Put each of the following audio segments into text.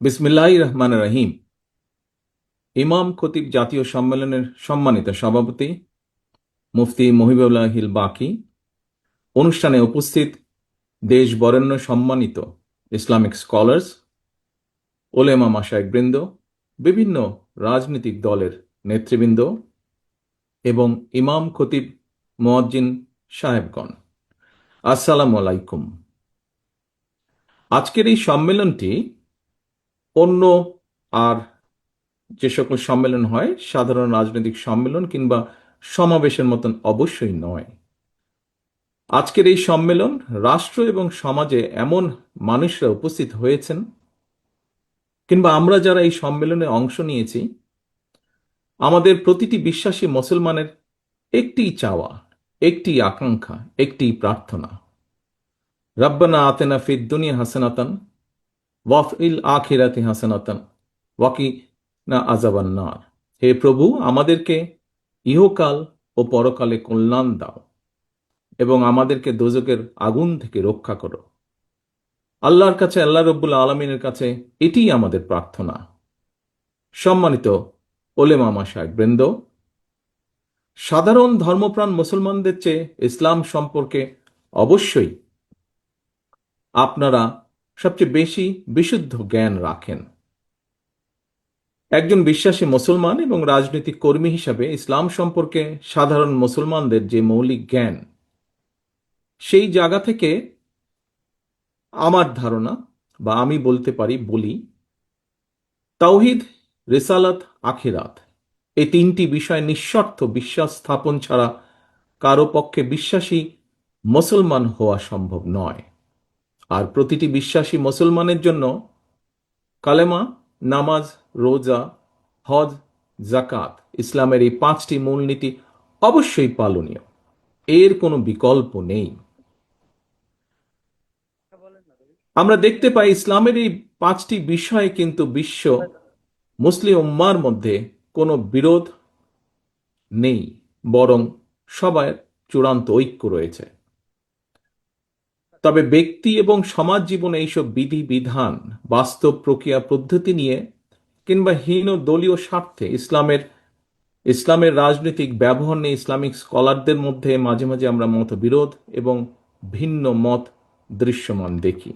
বিসমিল্লাহির রহমানির রহিম। ইমাম খতিব জাতীয় সম্মেলনের সম্মানিত সভাপতি মুফতি মহিবুল্লাহিল বাকি, অনুষ্ঠানে উপস্থিত দেশ বরেণ্য সম্মানিত ইসলামিক স্কলার্স, ওলেমা মাশায়েখবৃন্দ, বিভিন্ন রাজনৈতিক দলের নেতৃবৃন্দ এবং ইমাম খতিব মুয়াজ্জিন সাহেবগণ, আসসালামু আলাইকুম। আজকের এই সম্মেলনটি অন্য আর যে সকল সম্মেলন হয় সাধারণ রাজনৈতিক সম্মেলন কিংবা সমাবেশের মতন অবশ্যই নয়। আজকের এই সম্মেলন রাষ্ট্র এবং সমাজে এমন মানুষরা উপস্থিত হয়েছেন কিংবা আমরা যারা এই সম্মেলনে অংশ নিয়েছি, আমাদের প্রতিটি বিশ্বাসী মুসলমানের একটি চাওয়া, একটি আকাঙ্ক্ষা, একটি প্রার্থনা, রব্বানা আতেনা ফিদ দুনিয়া হাসানাতান ওয়াফিল আখিরাতি হাসানাতান ওয়াকিনা আযাবান নার। হে প্রভু, আমাদেরকে ইহকাল ও পরকালে কল্যাণ দাও এবং আমাদেরকে দোজকের আগুন থেকে রক্ষা করো। আল্লাহর কাছে, আল্লাহ রব্বুল আলমিনের কাছে এটিই আমাদের প্রার্থনা। সম্মানিত ওলেমা মাশায়েখবৃন্দ, সাধারণ ধর্মপ্রাণ মুসলমানদের চেয়ে ইসলাম সম্পর্কে অবশ্যই আপনারা সবচেয়ে বেশি বিশুদ্ধ জ্ঞান রাখেন। একজন বিশ্বাসী মুসলমান এবং রাজনৈতিক কর্মী হিসাবে ইসলাম সম্পর্কে সাধারণ মুসলমানদের যে মৌলিক জ্ঞান, সেই জায়গা থেকে আমার ধারণা বা আমি বলতে পারি, বলি, তাওহিদ, রিসালাত, আখিরাত, এই তিনটি বিষয় নিঃশর্ত বিশ্বাস স্থাপন ছাড়া কারো পক্ষে বিশ্বাসী মুসলমান হওয়া সম্ভব নয়। আর প্রতিটি বিশ্বাসী মুসলমানের জন্য কালেমা, নামাজ, রোজা, হজ, জাকাত, ইসলামের এই পাঁচটি মূলনীতি অবশ্যই পালনীয়, এর কোনো বিকল্প নেই। আমরা দেখতে পাই ইসলামের এই পাঁচটি বিষয়ে কিন্তু বিশ্ব মুসলিম উম্মার মধ্যে কোনো বিরোধ নেই, বরং সবার চূড়ান্ত ঐক্য রয়েছে। তবে ব্যক্তি এবং সমাজ জীবনে এইসব বিধি বিধান, বাস্তব প্রক্রিয়া পদ্ধতি নিয়ে কিংবা হীন দলীয় স্বার্থে ইসলামের রাজনৈতিক ব্যবহার নিয়ে ইসলামিক স্কলারদের মধ্যে মাঝে মাঝে আমরা মতবিরোধ এবং ভিন্ন মত দৃশ্যমান দেখি।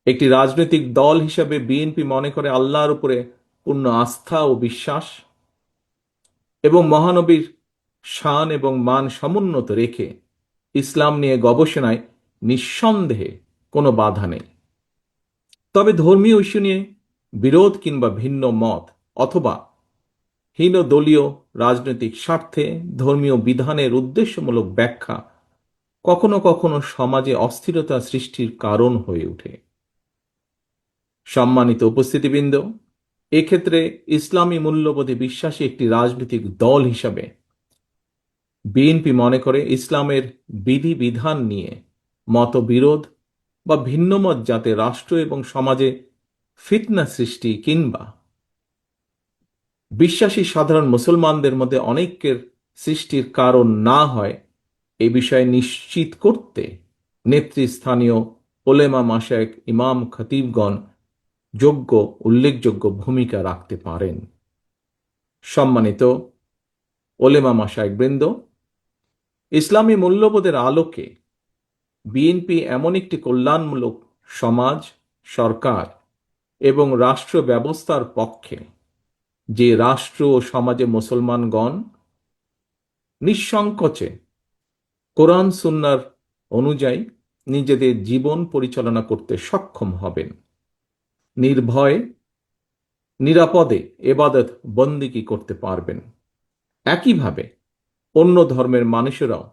একটি রাজনৈতিক দল হিসাবে বিএনপি মনে করে আল্লাহর উপরে পূর্ণ আস্থা ও বিশ্বাস এবং মহানবীর শান এবং মান সমুন্নত রেখে ইসলাম নিয়ে গবেষণায় নিঃসন্দেহে কোনো বাধা নেই। তবে ধর্মীয় ইস্যু নিয়ে বিরোধ কিংবা ভিন্ন মত অথবা হীন দলীয় রাজনৈতিক স্বার্থে ধর্মীয় বিধানের উদ্দেশ্যমূলক ব্যাখ্যা কখনো কখনো সমাজে অস্থিরতা সৃষ্টির কারণ হয়ে ওঠে। সম্মানিত উপস্থিতিবৃন্দ, এক্ষেত্রে ইসলামী মূল্যবোধে বিশ্বাসী একটি রাজনৈতিক দল হিসাবে বিএনপি মনে করে ইসলামের বিধি বিধান নিয়ে মতবিরোধ বা ভিন্নমত যাতে রাষ্ট্র এবং সমাজে ফিতনা সৃষ্টি কিংবা বিশ্বাসী সাধারণ মুসলমানদের মধ্যে অনৈক্যের সৃষ্টির কারণ না হয়, এ বিষয়ে নিশ্চিত করতে নেতৃস্থানীয় ওলেমা মাশায়েখ, ইমাম খতিবগণ উল্লেখযোগ্য ভূমিকা রাখতে পারেন। সম্মানিত ওলেমা মাশায়েখবৃন্দ, ইসলামী মূল্যবোধের আলোকে বিএনপি এমন একটি কল্যাণমূলক সমাজ, সরকার এবং রাষ্ট্র ব্যবস্থার পক্ষে যে রাষ্ট্র ও সমাজে মুসলমানগণ নিঃসংকোচে কোরআন সুন্নাহর অনুযায়ী নিজেদের জীবন পরিচালনা করতে সক্ষম হবেন, নির্ভয়ে নিরাপদে এবাদত বন্দিগি করতে পারবেন। একইভাবে অন্য ধর্মের মানুষেরাও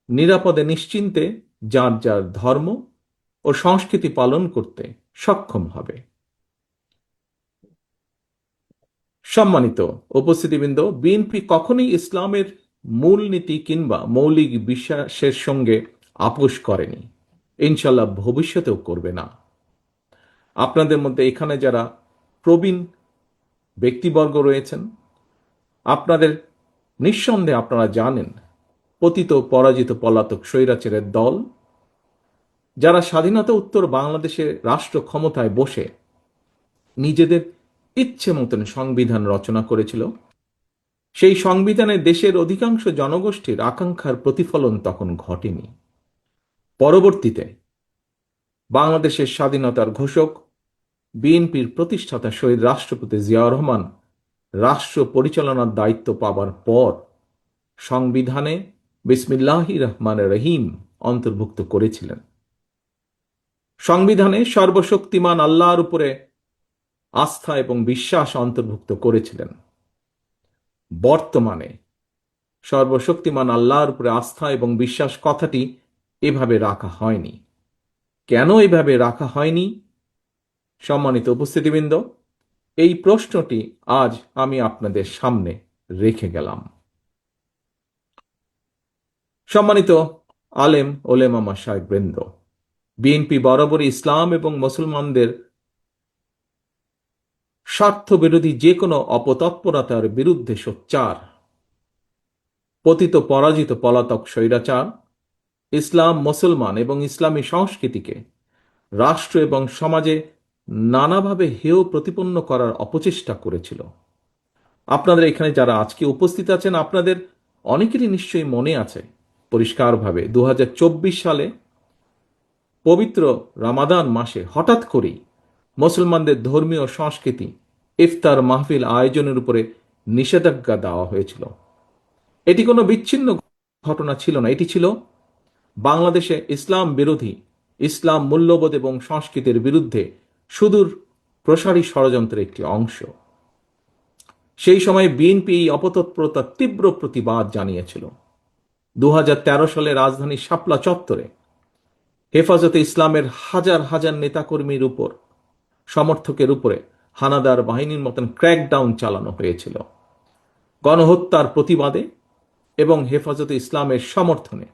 নিরাপদে নিশ্চিন্তে যার যার ধর্ম ও সংস্কৃতি পালন করতে সক্ষম হবে। সম্মানিত উপস্থিতিবৃন্দ, বিএনপি কখনোই ইসলামের মূলনীতি কিংবা মৌলিক বিশ্বাসের সঙ্গে আপোষ করেনি, ইনশাল্লাহ ভবিষ্যতেও করবে না। আপনাদের মধ্যে এখানে যারা প্রবীণ ব্যক্তিবর্গ রয়েছেন, আপনাদের নিঃসন্দেহে আপনারা জানেন পতিত পরাজিত পলাতক স্বৈরাচারের দল যারা স্বাধীনতা উত্তর বাংলাদেশে রাষ্ট্র ক্ষমতায় বসে নিজেদের ইচ্ছে মতন সংবিধান রচনা করেছিল। সেই সংবিধানে দেশের অধিকাংশ জনগোষ্ঠীর আকাঙ্ক্ষার প্রতিফলন তখন ঘটেনি। পরবর্তীতে বাংলাদেশের স্বাধীনতার ঘোষক, বিএনপির প্রতিষ্ঠাতা শহীদ রাষ্ট্রপতি জিয়াউর রহমান রাষ্ট্র পরিচালনার দায়িত্ব পাবার পর সংবিধানে বিসমিল্লাহির রহমানির রহিম অন্তর্ভুক্ত করেছিলেন। সংবিধানে সর্বশক্তিমান আল্লাহর উপরে আস্থা এবং বিশ্বাস অন্তর্ভুক্ত করেছিলেন। বর্তমানে সর্বশক্তিমান আল্লাহর উপরে আস্থা এবং বিশ্বাস কথাটি এভাবে রাখা হয়নি। কেন এভাবে রাখা হয়নি? সম্মানিত উপস্থিতিবৃন্দ, এই প্রশ্নটি আজ আমি আপনাদের সামনে রেখে গেলাম। সম্মানিত আলেম ওলেমা মাশায়েখবৃন্দ, বিএনপি বরাবরই ইসলাম এবং মুসলমানদের স্বার্থ বিরোধী যে কোনো অপতৎপরতার বিরুদ্ধে সোচ্চার। পতিত পরাজিত পলাতক স্বৈরাচার ইসলাম, মুসলমান এবং ইসলামী সংস্কৃতিকে রাষ্ট্র এবং সমাজে নানাভাবে হেয় প্রতিপন্ন করার অপচেষ্টা করেছিল। আপনাদের এখানে যারা আজকে উপস্থিত আছেন, আপনাদের অনেকেরই নিশ্চয়ই মনে আছে পরিষ্কারভাবে 2024 সালে পবিত্র রমাদান মাসে হঠাৎ করেই মুসলমানদের ধর্মীয় সংস্কৃতি ইফতার মাহফিল আয়োজনের উপরে নিষেধাজ্ঞা দেওয়া হয়েছিল। এটি কোনো বিচ্ছিন্ন ঘটনা ছিল না, এটি ছিল বাংলাদেশে ইসলাম বিরোধী, ইসলাম মূল্যবোধ এবং সংস্কৃতির বিরুদ্ধে সুদূর প্রসারী ষড়যন্ত্রের একটি অংশ। সেই সময় বিএনপি এই অপতৎপরতার তীব্র প্রতিবাদ জানিয়েছিল। 2013 সালে রাজধানীর শাপলা চত্বরে হেফাজতে ইসলামের হাজার হাজার নেতাকর্মীর উপর, সমর্থকের উপরে হানাদার বাহিনীর মতন ক্র্যাকডাউন চালানো হয়েছিল। গণহত্যার প্রতিবাদে এবং হেফাজতে ইসলামের সমর্থনে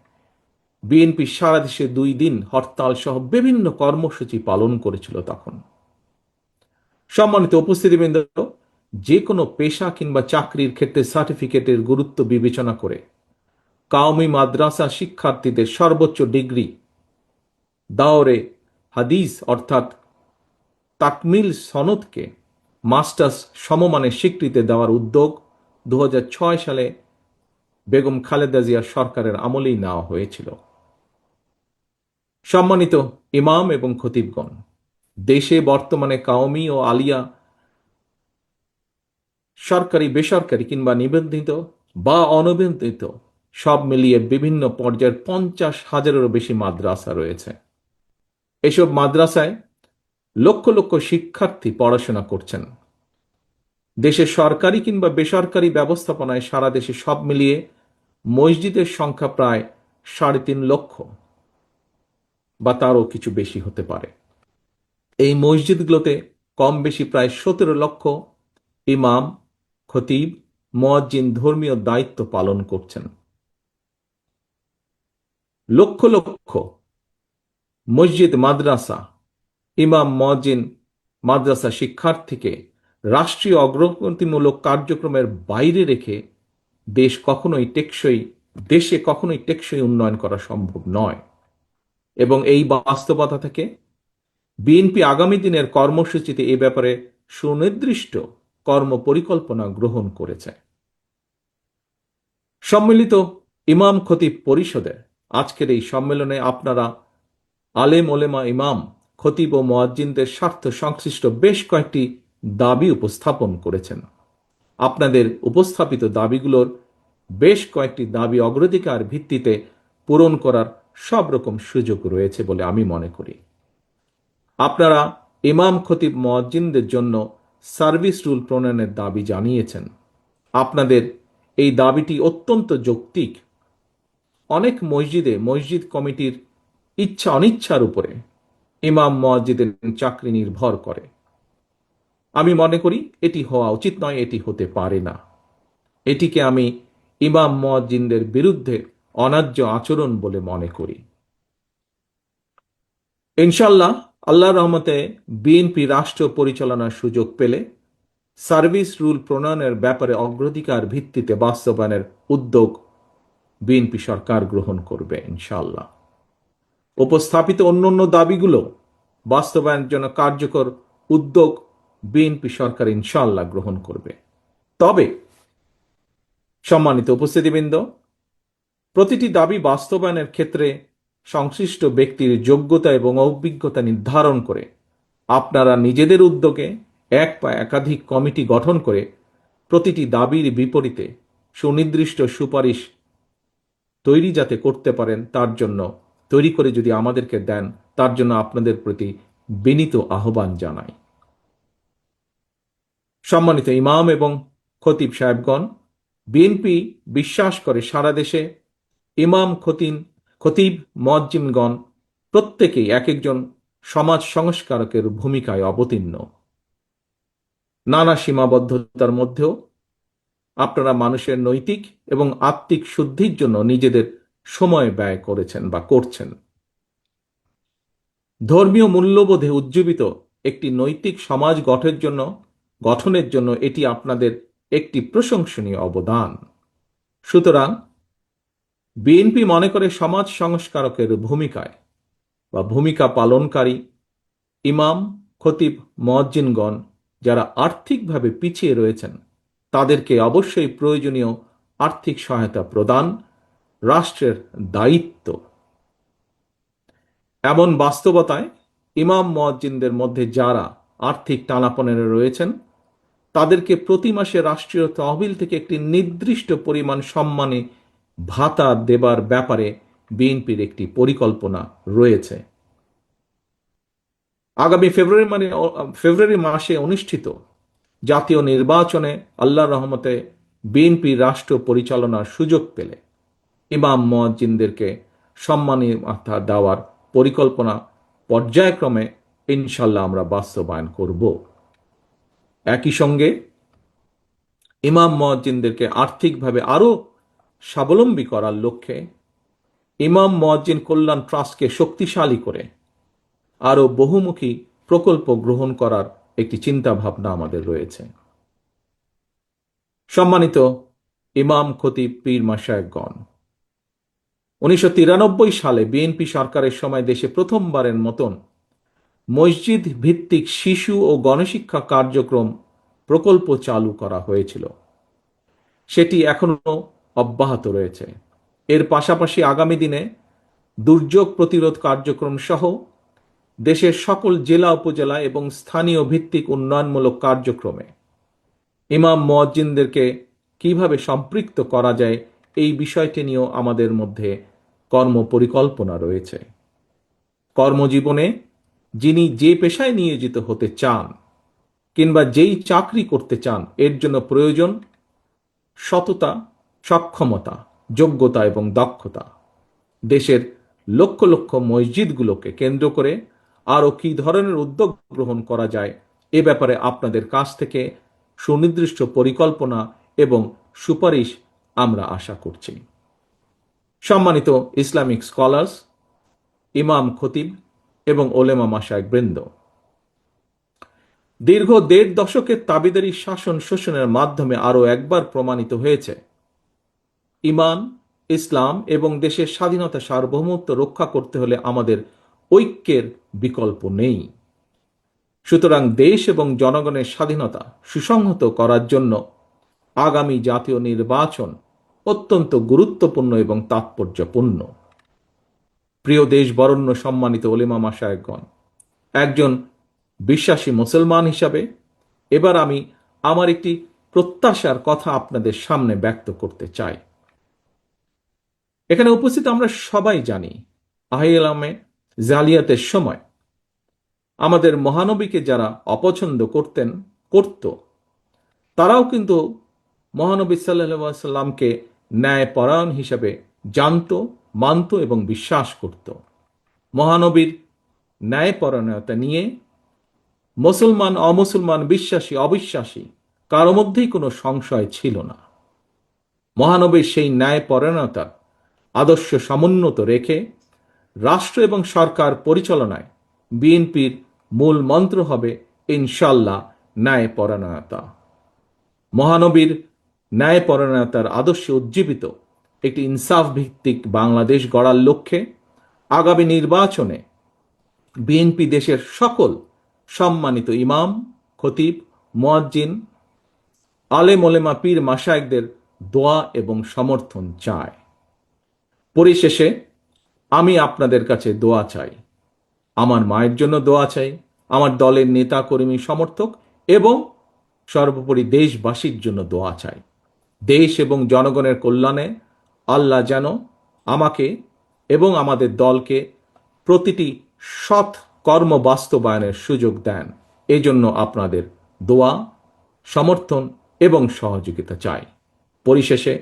বিএনপি সারা দেশে 2 দিন হরতাল সহ বিভিন্ন কর্মসূচি পালন করেছিল তখন। সম্মানিত উপস্থিতিবৃন্দ, যে কোনো পেশা কিংবা চাকরির ক্ষেত্রে সার্টিফিকেটের গুরুত্ব বিবেচনা করে কাওমি মাদ্রাসা শিক্ষার্থীদের সর্বোচ্চ ডিগ্রি দাওরে হাদিস অর্থাৎ তাকমিল সনদকে মাস্টার্স সমমানের স্বীকৃতি দেওয়ার উদ্যোগ 2006 সালে বেগম খালেদা জিয়া সরকারের আমলেই নেওয়া হয়েছিল। সম্মানিত ইমাম এবং খতিবগণ, দেশে বর্তমানে কাওমি ও আলিয়া সরকারি, বেসরকারি কিংবা নিবন্ধিত বা অনিবন্ধিত সব মিলিয়ে বিভিন্ন পর্যায়ের 50,000-এরও বেশি মাদ্রাসা রয়েছে। এসব মাদ্রাসায় লক্ষ লক্ষ শিক্ষার্থী পড়াশোনা করছেন। দেশের সরকারি কিংবা বেসরকারি ব্যবস্থাপনায় সারা দেশে সব মিলিয়ে মসজিদের সংখ্যা প্রায় 3.5 লক্ষ বা তারও কিছু বেশি হতে পারে। এই মসজিদগুলোতে কম বেশি প্রায় 17 লক্ষ ইমাম, খতিব, মুয়াজ্জিন ধর্মীয় দায়িত্ব পালন করছেন। লক্ষ লক্ষ মসজিদ, মাদ্রাসা, ইমাম, মুয়াজ্জিন, মাদ্রাসা শিক্ষার্থীকে রাষ্ট্রীয় অগ্রগতিমূলক কার্যক্রমের বাইরে রেখে দেশে কখনোই টেকসই উন্নয়ন করা সম্ভব নয়। এবং এই বাস্তবতা থেকে বিএনপি আগামী দিনের কর্মসূচিতে এ ব্যাপারে সুনির্দিষ্ট কর্ম পরিকল্পনা গ্রহণ করেছে। সম্মিলিত ইমাম খতিব পরিষদের আজকের এই সম্মেলনে আপনারা আলেম ওলেমা, ইমাম, খতিব ও মুয়াজ্জিনদের স্বার্থ সংশ্লিষ্ট বেশ কয়েকটি দাবি উপস্থাপন করেছেন। আপনাদের উপস্থাপিত দাবিগুলোর বেশ কয়েকটি দাবি অগ্রাধিকার ভিত্তিতে পূরণ করার সব রকম সুযোগ রয়েছে বলে আমি মনে করি। আপনারা ইমাম, খতিব, মুয়াজ্জিনদের জন্য সার্ভিস রুল প্রণয়নের দাবি জানিয়েছেন। আপনাদের এই দাবিটি অত্যন্ত যৌক্তিক। অনেক মসজিদে মসজিদ কমিটির ইচ্ছা অনিচ্ছার উপরে ইমাম, মুয়াজ্জিনের চাকরি নির্ভর করে। আমি মনে করি এটি হওয়া উচিত নয়, এটি হতে পারে না। এটিকে আমি ইমাম, মুয়াজ্জিনদের বিরুদ্ধে অন্যায্য আচরণ বলে মনে করি। ইনশাল্লাহ আল্লাহর রহমতে বিএনপি রাষ্ট্র পরিচালনার সুযোগ পেলে সার্ভিস রুল প্রণয়নের ব্যাপারে অগ্রাধিকার ভিত্তিতে বাস্তবায়নের উদ্যোগ বিএনপি সরকার গ্রহণ করবে ইনশাল্লাহ। উপস্থাপিত অন্যান্য দাবিগুলো বাস্তবায়নের জন্য কার্যকর উদ্যোগ বিএনপি সরকার ইনশাআল্লাহ গ্রহণ করবে। তবে সম্মানিত উপস্থিতিবৃন্দ, প্রতিটি দাবি বাস্তবায়নের ক্ষেত্রে সংশ্লিষ্ট ব্যক্তির যোগ্যতা এবং অভিজ্ঞতা নির্ধারণ করে আপনারা নিজেদের উদ্যোগে এক বা একাধিক কমিটি গঠন করে প্রতিটি দাবির বিপরীতে সুনির্দিষ্ট সুপারিশ তৈরি যাতে করতে পারেন তার জন্য তৈরি করে যদি আমাদেরকে দেন, তার জন্য আপনাদের প্রতি বিনীত আহ্বান জানাই। সম্মানিত ইমাম এবং খতিব সাহেবগণ, বিএনপি বিশ্বাস করে সারা দেশে ইমাম, খতিব, মুয়াজ্জিমগণ প্রত্যেকেই এক একজন সমাজ সংস্কারকের ভূমিকায় অবতীর্ণ। নানা সীমাবদ্ধতার মধ্যেও আপনারা মানুষের নৈতিক এবং আত্মিক শুদ্ধির জন্য নিজেদের সময় ব্যয় করেছেন বা করছেন। ধর্মীয় মূল্যবোধে উজ্জীবিত একটি নৈতিক সমাজ গঠনের জন্য এটি আপনাদের একটি প্রশংসনীয় অবদান। সুতরাং বিএনপি মনে করে সমাজ সংস্কারকের ভূমিকা পালনকারী ইমাম, খতিব, মুয়াজ্জিনগণ যারা আর্থিকভাবে পিছিয়ে রয়েছেন তাদেরকে অবশ্যই প্রয়োজনীয় আর্থিক সহায়তা প্রদান রাষ্ট্রের দায়িত্ব। এমন বাস্তবতায় ইমাম, মুয়াজ্জিনদের মধ্যে যারা আর্থিক টানাপোড়েনে রয়েছেন তাদেরকে প্রতি মাসে রাষ্ট্রীয় তহবিল থেকে একটি নির্দিষ্ট পরিমাণ সম্মানী ভাতা দেবার ব্যাপারে বিএনপির একটি পরিকল্পনা রয়েছে। আগামী ফেব্রুয়ারি মাসে অনুষ্ঠিত জাতীয় নির্বাচনে আল্লাহর রহমতে বিএনপি রাষ্ট্র পরিচালনার সুযোগ পেলে ইমাম, মুয়াজ্জিনদেরকে সম্মানী ভাতা দেওয়ার পরিকল্পনা পর্যায়ক্রমে ইনশাল্লাহ আমরা বাস্তবায়ন করব। একই সঙ্গে ইমাম, মুয়াজ্জিনদেরকে আর্থিকভাবে আরো স্বাবলম্বী করার লক্ষ্যে ইমাম, মুয়াজ্জিন কল্যাণ ট্রাস্টকে শক্তিশালী করে আরো বহুমুখী প্রকল্প গ্রহণ করার একটি চিন্তা ভাবনা আমাদের রয়েছে। সম্মানিত ইমাম, খতিব, পীর, মাশায়েখগণ, 1993 সালে বিএনপি সরকারের সময় দেশে প্রথমবারের মতন মসজিদ ভিত্তিক শিশু ও গণশিক্ষা কার্যক্রম প্রকল্প চালু করা হয়েছিল। সেটি এখনো অব্যাহত রয়েছে। এর পাশাপাশি আগামী দিনে দুর্যোগ প্রতিরোধ কার্যক্রম সহ দেশের সকল জেলা, উপজেলা এবং স্থানীয় ভিত্তিক উন্নয়নমূলক কার্যক্রমে ইমাম, মুয়াজ্জিনদেরকে কিভাবে সম্পৃক্ত করা যায় এই বিষয়টি নিয়েও আমাদের মধ্যে কর্ম পরিকল্পনা রয়েছে। কর্মজীবনে যিনি যে পেশায় নিয়োজিত হতে চান কিংবা যেই চাকরি করতে চান এর জন্য প্রয়োজন সততা, সক্ষমতা, যোগ্যতা এবং দক্ষতা। দেশের লক্ষ লক্ষ মসজিদগুলোকে কেন্দ্র করে আরও কি ধরনের উদ্যোগ গ্রহণ করা যায় এ ব্যাপারে আপনাদের কাছ থেকে সুনির্দিষ্ট পরিকল্পনা এবং সুপারিশ আমরা আশা করছি। সম্মানিত ইসলামিক স্কলার্স, ইমাম, খতিব এবং ওলেমা মাশায়েখ বৃন্দ, দীর্ঘ ১.৫ দশকের তাবিদারি শাসন শোষণের মাধ্যমে আরো একবার প্রমাণিত হয়েছে ইমান, ইসলাম এবং দেশের স্বাধীনতা, সার্বভৌমত্ব রক্ষা করতে হলে আমাদের ঐক্যের বিকল্প নেই। সুতরাং দেশ এবং জনগণের স্বাধীনতা সুসংহত করার জন্য আগামী জাতীয় নির্বাচন অত্যন্ত গুরুত্বপূর্ণ এবং তাৎপর্যপূর্ণ। প্রিয় দেশ বরণ্য সম্মানিত ওলেমা মাশায়েখগণ, একজন বিশ্বাসী মুসলমান হিসাবে এবার আমি আমার একটি প্রত্যাশার কথা আপনাদের সামনে ব্যক্ত করতে চাই। এখানে উপস্থিত আমরা সবাই জানি আহিলামে জালিয়াতের সময় আমাদের মহানবীকে যারা অপছন্দ করত তারাও কিন্তু মহানবী সাল্লাল্লাহু আলাইহি সাল্লামকে ন্যায়পরায়ণ হিসাবে জানত, মানত এবং বিশ্বাস করত। মহানবীর ন্যায়পরায়ণতা নিয়ে মুসলমান, অমুসলমান, বিশ্বাসী, অবিশ্বাসী কারো মধ্যেই কোনো সংশয় ছিল না। মহানবীর সেই ন্যায়পরায়ণতার আদর্শ সমুন্নত রেখে রাষ্ট্র এবং সরকার পরিচালনায় বিএনপির মূল মন্ত্র হবে ইনশাল্লাহ ন্যায়পরায়ণতা। মহানবীর ন্যায়পরায়ণতার আদর্শে উজ্জীবিত একটি ইনসাফ ভিত্তিক বাংলাদেশ গড়ার লক্ষ্যে আগামী নির্বাচনে বিএনপি দেশের সকল সম্মানিত ইমাম, খতিব, মুয়াজ্জিন, আলেম ওলেমা, পীর মাশায়েখদের দোয়া এবং সমর্থন চায়। পরিশেষে আমি আপনাদের কাছে দোয়া চাই। আমার মায়ের জন্য দোয়া চাই, আমার দলের নেতা কর্মী সমর্থক এবং সর্বোপরি দেশবাসীর জন্য দোয়া চাই। দেশ এবং জনগণের কল্যাণে আল্লাহ যেন আমাকে এবং আমাদের দলকে প্রতিটি সৎ কর্ম বাস্তবায়নের সুযোগ দেন। এই জন্য আপনাদের দোয়া, সমর্থন এবং সহযোগিতা চাই। পরিশেষে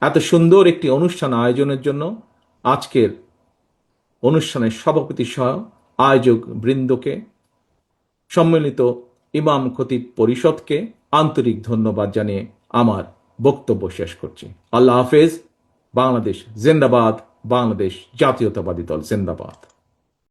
এত সুন্দর একটি অনুষ্ঠান আয়োজনের জন্য আজকের অনুষ্ঠানের সভাপতি সহ আয়োজক বৃন্দকে, সম্মিলিত ইমাম খতিব পরিষদকে আন্তরিক ধন্যবাদ জানিয়ে আমার বক্তব্য শেষ করছি। আল্লাহ হাফেজ। বাংলাদেশ জিন্দাবাদ। বাংলাদেশ জাতীয়তাবাদী দল জিন্দাবাদ।